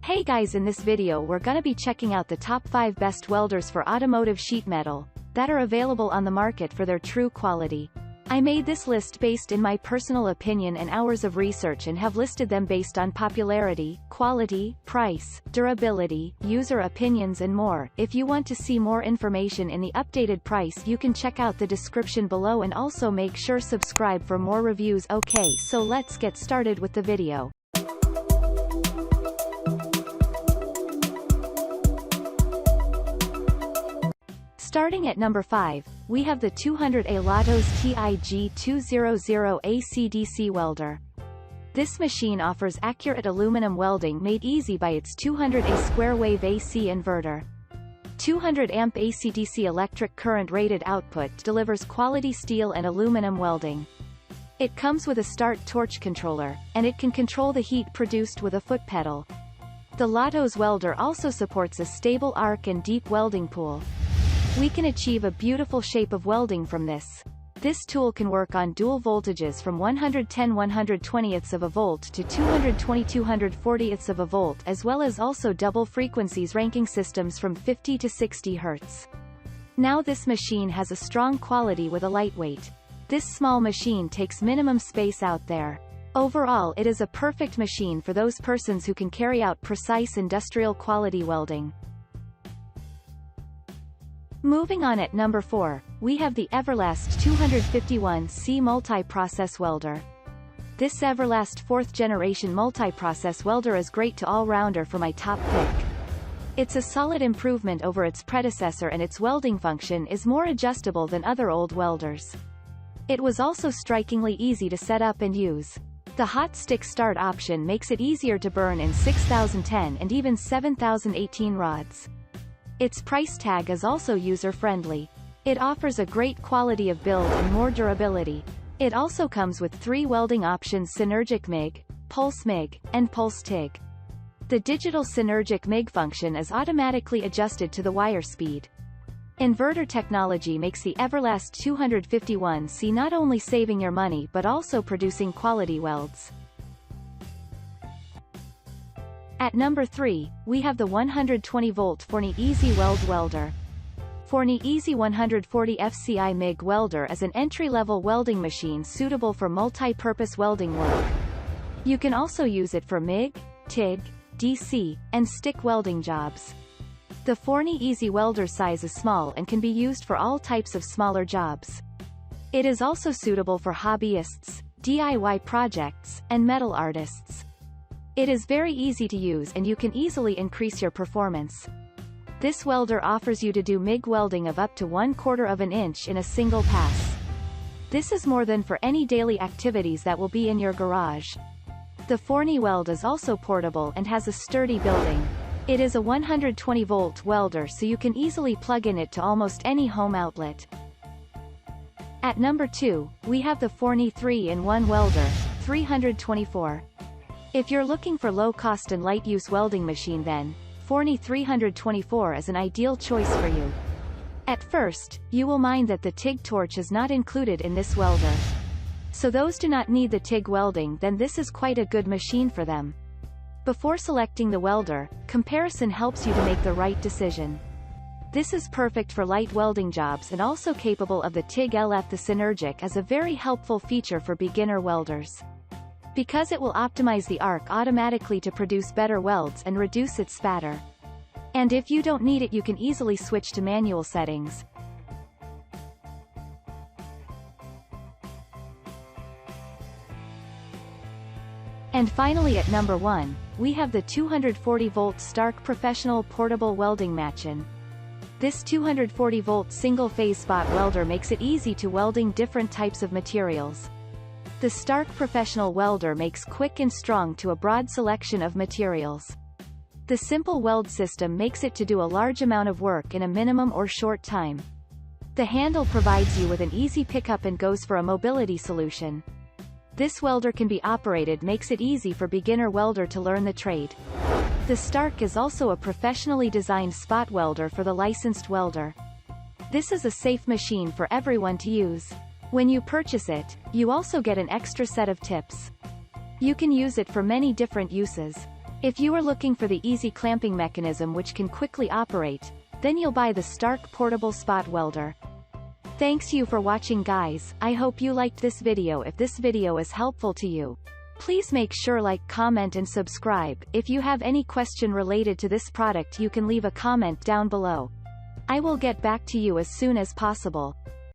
Hey guys, in this video we're gonna be checking out the top 5 best welders for automotive sheet metal that are available on the market for their true quality. I made this list based in my personal opinion and hours of research and have listed them based on popularity, quality, price, durability, user opinions and more. If you want to see more information in the updated price, you can check out the description below and also make sure subscribe for more reviews. Okay, so let's get started with the video. Starting at number 5, we have the 200A Lotos TIG200ACDC Welder. This machine offers accurate aluminum welding made easy by its 200A square-wave AC inverter. 200 amp AC/DC electric current rated output delivers quality steel and aluminum welding. It comes with a start torch controller, and it can control the heat produced with a foot pedal. The Lotos welder also supports a stable arc and deep welding pool. We can achieve a beautiful shape of welding from this. This tool can work on dual voltages from 110/120ths of a volt to 220/240ths of a volt, as well as also double frequencies ranking systems from 50 to 60 Hz. Now this machine has a strong quality with a lightweight. This small machine takes minimum space out there. Overall, it is a perfect machine for those persons who can carry out precise industrial quality welding. Moving on, at number 4, we have the Everlast 251C Multi-Process Welder. This Everlast 4th generation multi-process welder is great to all-rounder for my top pick. It's a solid improvement over its predecessor and its welding function is more adjustable than other old welders. It was also strikingly easy to set up and use. The hot stick start option makes it easier to burn in 6010 and even 7018 rods. Its price tag is also user-friendly. It offers a great quality of build and more durability. It also comes with 3 welding options: Synergic MIG, Pulse MIG, and Pulse TIG. The digital Synergic MIG function is automatically adjusted to the wire speed. Inverter technology makes the Everlast 251C not only saving your money but also producing quality welds. At number 3, we have the 120-volt Forney Easy Weld Welder. Forney Easy 140 FCI MIG Welder is an entry-level welding machine suitable for multi-purpose welding work. You can also use it for MIG, TIG, DC, and stick welding jobs. The Forney Easy Welder size is small and can be used for all types of smaller jobs. It is also suitable for hobbyists, DIY projects, and metal artists. It is very easy to use and you can easily increase your performance. This welder offers you to do MIG welding of up to 1/4 of an inch in a single pass. This is more than for any daily activities that will be in your garage. The Forney Weld is also portable and has a sturdy building. It is a 120-volt welder, so you can easily plug in it to almost any home outlet. At number 2, we have the Forney 3-in-1 Welder 324. If you're looking for low-cost and light-use welding machine, then Forney 324 is an ideal choice for you. At first, you will mind that the TIG torch is not included in this welder. So those do not need the TIG welding, then this is quite a good machine for them. Before selecting the welder, comparison helps you to make the right decision. This is perfect for light welding jobs and also capable of the TIG LF. The Synergic is a very helpful feature for beginner welders, because it will optimize the arc automatically to produce better welds and reduce its spatter. And if you don't need it, you can easily switch to manual settings. And finally, at number 1, we have the 240-volt Stark Professional Portable Welding Machin. This 240-volt single-phase spot welder makes it easy to welding different types of materials. The Stark Professional Welder makes quick and strong to a broad selection of materials. The simple weld system makes it to do a large amount of work in a minimum or short time. The handle provides you with an easy pickup and goes for a mobility solution. This welder can be operated, makes it easy for beginner welder to learn the trade. The Stark is also a professionally designed spot welder for the licensed welder. This is a safe machine for everyone to use. When you purchase it, you also get an extra set of tips. You can use it for many different uses. If you are looking for the easy clamping mechanism which can quickly operate, then you'll buy the Stark Portable Spot Welder. Thanks you for watching guys, I hope you liked this video. If this video is helpful to you, please make sure like, comment and subscribe. If you have any question related to this product you can leave a comment down below. I will get back to you as soon as possible.